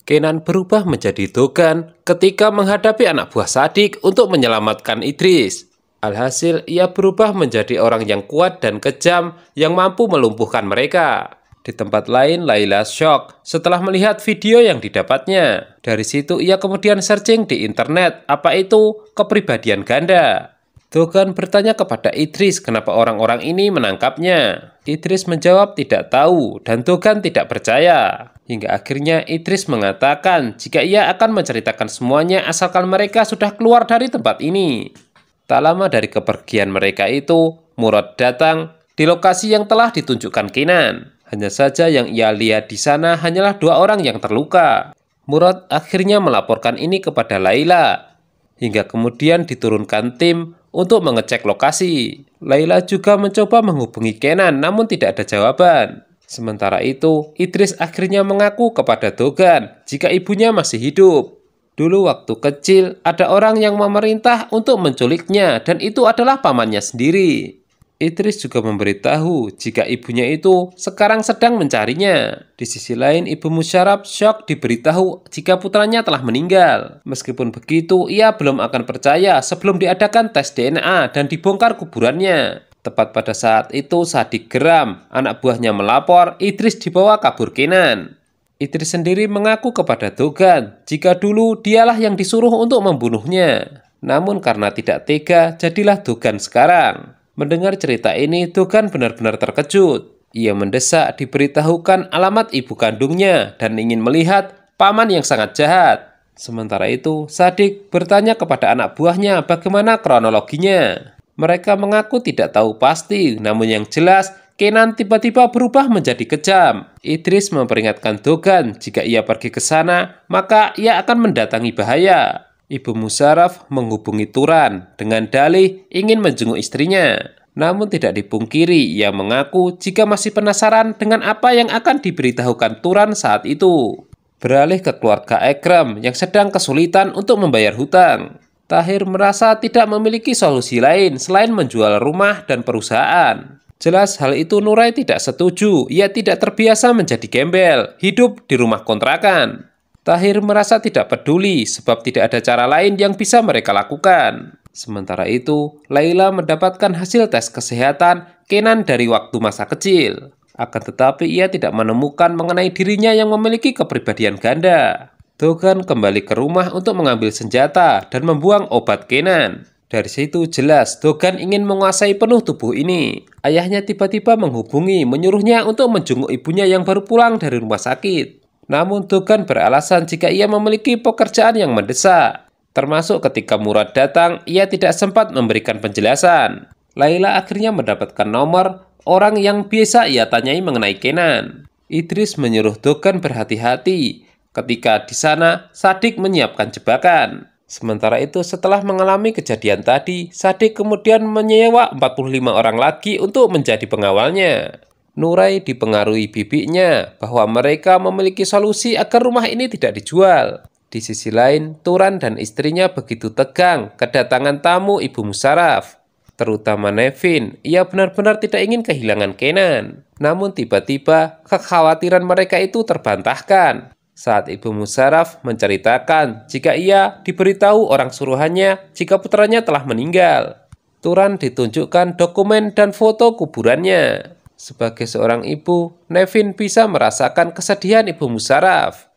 Kenan berubah menjadi Dogan ketika menghadapi anak buah Sadik untuk menyelamatkan Idris. Alhasil, ia berubah menjadi orang yang kuat dan kejam yang mampu melumpuhkan mereka. Di tempat lain, Layla shock setelah melihat video yang didapatnya. Dari situ, ia kemudian searching di internet apa itu kepribadian ganda. Dogan bertanya kepada Idris kenapa orang-orang ini menangkapnya. Idris menjawab tidak tahu dan Dogan tidak percaya. Hingga akhirnya Idris mengatakan jika ia akan menceritakan semuanya asalkan mereka sudah keluar dari tempat ini. Tak lama dari kepergian mereka itu, Murad datang di lokasi yang telah ditunjukkan Kenan. Hanya saja yang ia lihat di sana hanyalah 2 orang yang terluka. Murad akhirnya melaporkan ini kepada Layla. Hingga kemudian diturunkan tim untuk mengecek lokasi. Layla juga mencoba menghubungi Kenan namun tidak ada jawaban. Sementara itu, Idris akhirnya mengaku kepada Dogan jika ibunya masih hidup. Dulu waktu kecil, ada orang yang memerintah untuk menculiknya dan itu adalah pamannya sendiri. Idris juga memberitahu jika ibunya itu sekarang sedang mencarinya. Di sisi lain, Ibu Musyaraf syok diberitahu jika putranya telah meninggal. Meskipun begitu, ia belum akan percaya sebelum diadakan tes DNA dan dibongkar kuburannya. Tepat pada saat itu, Sadik geram. Anak buahnya melapor, Idris dibawa kabur Kenan. Idris sendiri mengaku kepada Dogan jika dulu dialah yang disuruh untuk membunuhnya. Namun karena tidak tega, jadilah Dogan sekarang. Mendengar cerita ini, Dogan benar-benar terkejut. Ia mendesak diberitahukan alamat ibu kandungnya dan ingin melihat paman yang sangat jahat. Sementara itu, Sadik bertanya kepada anak buahnya bagaimana kronologinya. Mereka mengaku tidak tahu pasti, namun yang jelas Kenan tiba-tiba berubah menjadi kejam. Idris memperingatkan Dogan jika ia pergi ke sana, maka ia akan mendatangi bahaya. Ibu Musyaraf menghubungi Turan dengan dalih ingin menjenguk istrinya. Namun tidak dipungkiri, ia mengaku jika masih penasaran dengan apa yang akan diberitahukan Turan saat itu. Beralih ke keluarga Ekrem yang sedang kesulitan untuk membayar hutang. Tahir merasa tidak memiliki solusi lain selain menjual rumah dan perusahaan. Jelas hal itu Nurai tidak setuju, ia tidak terbiasa menjadi gembel, hidup di rumah kontrakan. Tahir merasa tidak peduli sebab tidak ada cara lain yang bisa mereka lakukan. Sementara itu, Layla mendapatkan hasil tes kesehatan Kenan dari waktu masa kecil. Akan tetapi ia tidak menemukan mengenai dirinya yang memiliki kepribadian ganda. Dogan kembali ke rumah untuk mengambil senjata dan membuang obat Kenan. Dari situ jelas Dogan ingin menguasai penuh tubuh ini. Ayahnya tiba-tiba menghubungi, menyuruhnya untuk menjenguk ibunya yang baru pulang dari rumah sakit. Namun Dogan beralasan jika ia memiliki pekerjaan yang mendesak. Termasuk ketika Murad datang, ia tidak sempat memberikan penjelasan. Layla akhirnya mendapatkan nomor orang yang biasa ia tanyai mengenai Kenan. Idris menyuruh Dogan berhati-hati. Ketika di sana, Sadik menyiapkan jebakan. Sementara itu, setelah mengalami kejadian tadi, Sadik kemudian menyewa 45 orang lagi untuk menjadi pengawalnya. Nurai dipengaruhi bibinya bahwa mereka memiliki solusi agar rumah ini tidak dijual. Di sisi lain, Turan dan istrinya begitu tegang kedatangan tamu Ibu Musyaraf. Terutama Nevin, ia benar-benar tidak ingin kehilangan Kenan. Namun tiba-tiba, kekhawatiran mereka itu terbantahkan saat Ibu Musyaraf menceritakan jika ia diberitahu orang suruhannya jika putranya telah meninggal. Turan ditunjukkan dokumen dan foto kuburannya. Sebagai seorang ibu, Nevin bisa merasakan kesedihan Ibu Musyaraf.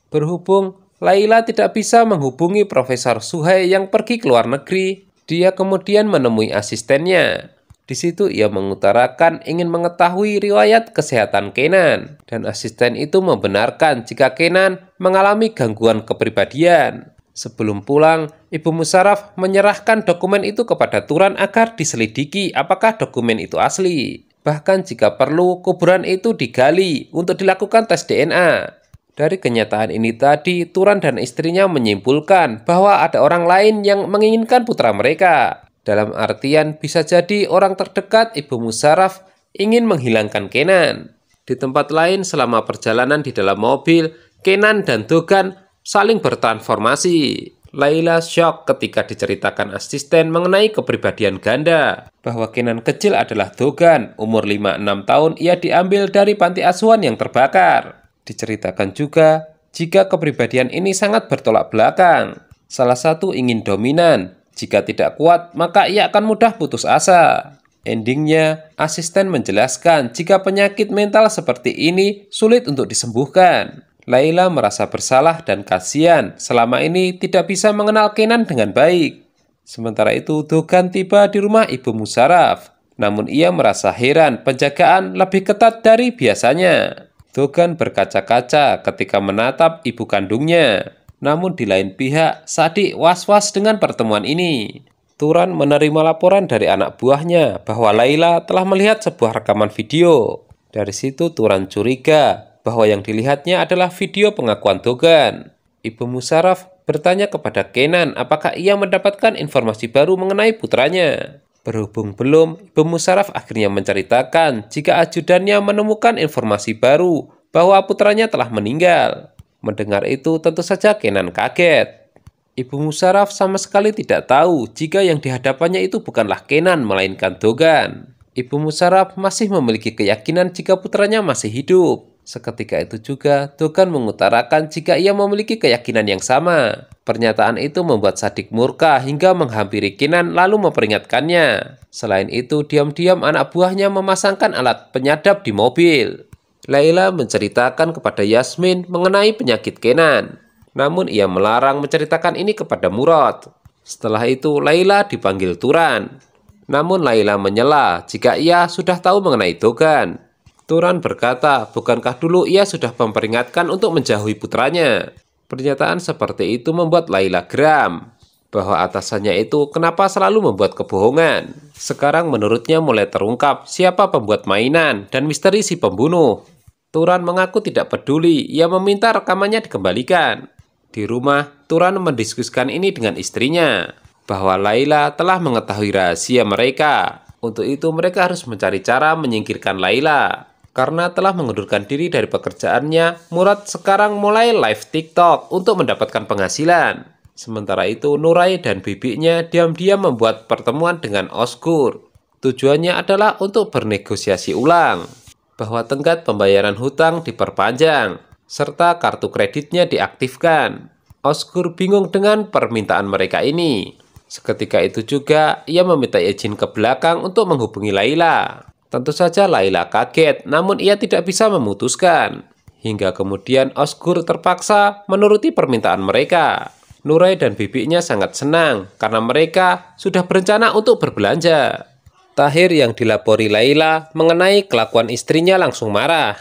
Berhubung Layla tidak bisa menghubungi Profesor Suhai yang pergi ke luar negeri, dia kemudian menemui asistennya. Di situ ia mengutarakan ingin mengetahui riwayat kesehatan Kenan, dan asisten itu membenarkan jika Kenan mengalami gangguan kepribadian. Sebelum pulang, Ibu Musyaraf menyerahkan dokumen itu kepada Turan agar diselidiki apakah dokumen itu asli. Bahkan jika perlu, kuburan itu digali untuk dilakukan tes DNA. Dari kenyataan ini tadi, Turan dan istrinya menyimpulkan bahwa ada orang lain yang menginginkan putra mereka. Dalam artian bisa jadi orang terdekat Ibu Musyaraf ingin menghilangkan Kenan. Di tempat lain selama perjalanan di dalam mobil, Kenan dan Dogan saling bertransformasi. Layla syok ketika diceritakan asisten mengenai kepribadian ganda. Bahwa Kenan kecil adalah Dogan, umur 5-6 tahun ia diambil dari panti asuhan yang terbakar. Diceritakan juga jika kepribadian ini sangat bertolak belakang. Salah satu ingin dominan, jika tidak kuat maka ia akan mudah putus asa. Endingnya, asisten menjelaskan jika penyakit mental seperti ini sulit untuk disembuhkan. Layla merasa bersalah dan kasihan selama ini tidak bisa mengenal Kenan dengan baik. Sementara itu, Dogan tiba di rumah Ibu Musarraf. Namun ia merasa heran penjagaan lebih ketat dari biasanya. Dogan berkaca-kaca ketika menatap ibu kandungnya. Namun di lain pihak, Sadik was-was dengan pertemuan ini. Turan menerima laporan dari anak buahnya bahwa Layla telah melihat sebuah rekaman video. Dari situ Turan curiga bahwa yang dilihatnya adalah video pengakuan Dogan. Ibu Musarraf bertanya kepada Kenan apakah ia mendapatkan informasi baru mengenai putranya. Berhubung belum, Ibu Musarraf akhirnya menceritakan jika ajudannya menemukan informasi baru bahwa putranya telah meninggal. Mendengar itu tentu saja Kenan kaget. Ibu Musarraf sama sekali tidak tahu jika yang dihadapannya itu bukanlah Kenan melainkan Dogan. Ibu Musarraf masih memiliki keyakinan jika putranya masih hidup. Seketika itu juga Dogan mengutarakan jika ia memiliki keyakinan yang sama. Pernyataan itu membuat Sadik murka hingga menghampiri Kenan lalu memperingatkannya. Selain itu, diam-diam anak buahnya memasangkan alat penyadap di mobil. Layla menceritakan kepada Yasmin mengenai penyakit Kenan. Namun ia melarang menceritakan ini kepada Murad. Setelah itu Layla dipanggil Turan. Namun Layla menyela jika ia sudah tahu mengenai Dogan. Turan berkata, bukankah dulu ia sudah memperingatkan untuk menjauhi putranya? Pernyataan seperti itu membuat Layla geram. Bahwa atasannya itu kenapa selalu membuat kebohongan. Sekarang menurutnya mulai terungkap siapa pembuat mainan dan misteri si pembunuh. Turan mengaku tidak peduli, ia meminta rekamannya dikembalikan. Di rumah, Turan mendiskusikan ini dengan istrinya, bahwa Layla telah mengetahui rahasia mereka. Untuk itu mereka harus mencari cara menyingkirkan Layla. Karena telah mengundurkan diri dari pekerjaannya, Murad sekarang mulai live TikTok untuk mendapatkan penghasilan. Sementara itu, Nurai dan bibinya diam-diam membuat pertemuan dengan Osgur. Tujuannya adalah untuk bernegosiasi ulang, bahwa tenggat pembayaran hutang diperpanjang, serta kartu kreditnya diaktifkan. Osgur bingung dengan permintaan mereka ini. Seketika itu juga, ia meminta izin ke belakang untuk menghubungi Layla. Tentu saja Layla kaget, namun ia tidak bisa memutuskan. Hingga kemudian Osgur terpaksa menuruti permintaan mereka. Nurai dan bibinya sangat senang, karena mereka sudah berencana untuk berbelanja. Tahir yang dilapori Layla mengenai kelakuan istrinya langsung marah.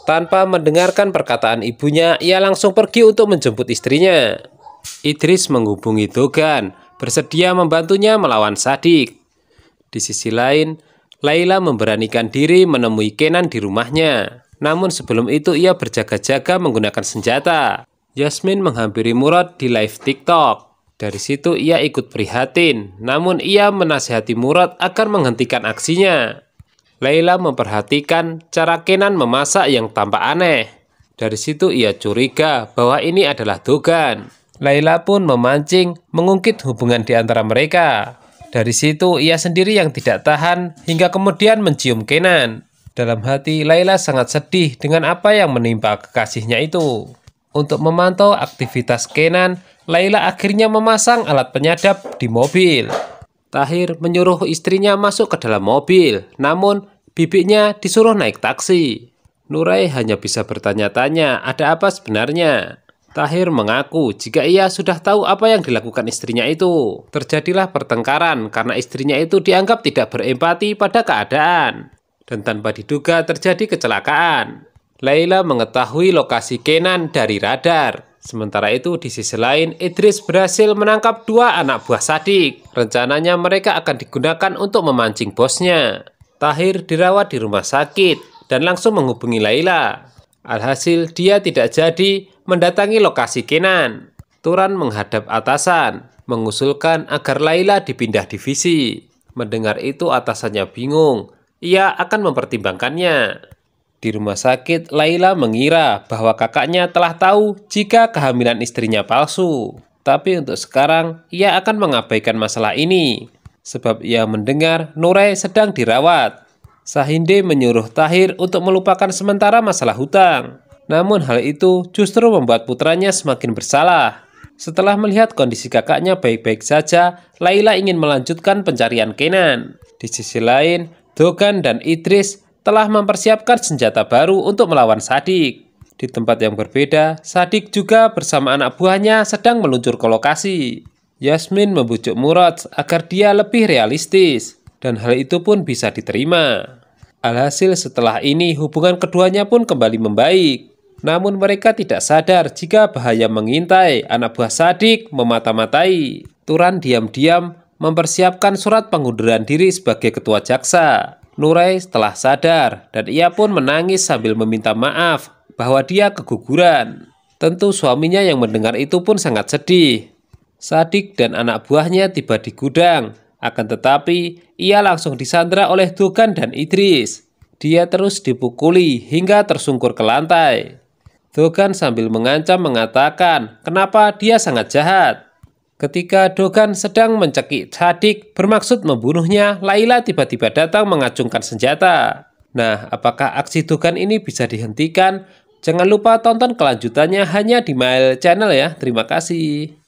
Tanpa mendengarkan perkataan ibunya, ia langsung pergi untuk menjemput istrinya. Idris menghubungi Dogan, bersedia membantunya melawan Sadik. Di sisi lain, Layla memberanikan diri menemui Kenan di rumahnya. Namun sebelum itu ia berjaga-jaga menggunakan senjata. Yasmin menghampiri Murad di live TikTok. Dari situ ia ikut prihatin, namun ia menasihati Murad agar menghentikan aksinya. Layla memperhatikan cara Kenan memasak yang tampak aneh. Dari situ ia curiga bahwa ini adalah Dogan. Layla pun memancing mengungkit hubungan di antara mereka. Dari situ ia sendiri yang tidak tahan hingga kemudian mencium Kenan. Dalam hati Layla sangat sedih dengan apa yang menimpa kekasihnya itu. Untuk memantau aktivitas Kenan, Layla akhirnya memasang alat penyadap di mobil. Tahir menyuruh istrinya masuk ke dalam mobil, namun bibinya disuruh naik taksi. Nurai hanya bisa bertanya-tanya ada apa sebenarnya. Tahir mengaku jika ia sudah tahu apa yang dilakukan istrinya itu. Terjadilah pertengkaran karena istrinya itu dianggap tidak berempati pada keadaan. Dan tanpa diduga terjadi kecelakaan. Layla mengetahui lokasi Kenan dari radar. Sementara itu di sisi lain, Idris berhasil menangkap 2 anak buah Sadik. Rencananya mereka akan digunakan untuk memancing bosnya. Tahir dirawat di rumah sakit dan langsung menghubungi Layla. Alhasil dia tidak jadi mendatangi lokasi Kenan. Turan menghadap atasan, mengusulkan agar Layla dipindah divisi. Mendengar itu atasannya bingung, ia akan mempertimbangkannya. Di rumah sakit, Layla mengira bahwa kakaknya telah tahu jika kehamilan istrinya palsu. Tapi untuk sekarang, ia akan mengabaikan masalah ini. Sebab ia mendengar Nurai sedang dirawat. Sahinde menyuruh Tahir untuk melupakan sementara masalah hutang. Namun hal itu justru membuat putranya semakin bersalah. Setelah melihat kondisi kakaknya baik-baik saja, Layla ingin melanjutkan pencarian Kenan. Di sisi lain, Dogan dan Idris telah mempersiapkan senjata baru untuk melawan Shadik. Di tempat yang berbeda, Shadik juga bersama anak buahnya sedang meluncur ke lokasi. Yasmin membujuk Murad agar dia lebih realistis, dan hal itu pun bisa diterima. Alhasil setelah ini hubungan keduanya pun kembali membaik. Namun mereka tidak sadar jika bahaya mengintai anak buah Shadik memata-matai. Turan diam-diam mempersiapkan surat pengunduran diri sebagai ketua jaksa. Nurai telah sadar dan ia pun menangis sambil meminta maaf bahwa dia keguguran. Tentu suaminya yang mendengar itu pun sangat sedih. Shadik dan anak buahnya tiba di gudang, akan tetapi ia langsung disandra oleh Dogan dan Idris. Dia terus dipukuli hingga tersungkur ke lantai. Dogan sambil mengancam mengatakan kenapa dia sangat jahat. Ketika Dogan sedang mencekik Shadik bermaksud membunuhnya, Layla tiba-tiba datang mengacungkan senjata. Nah, apakah aksi Dogan ini bisa dihentikan? Jangan lupa tonton kelanjutannya hanya di Mail Channel ya. Terima kasih.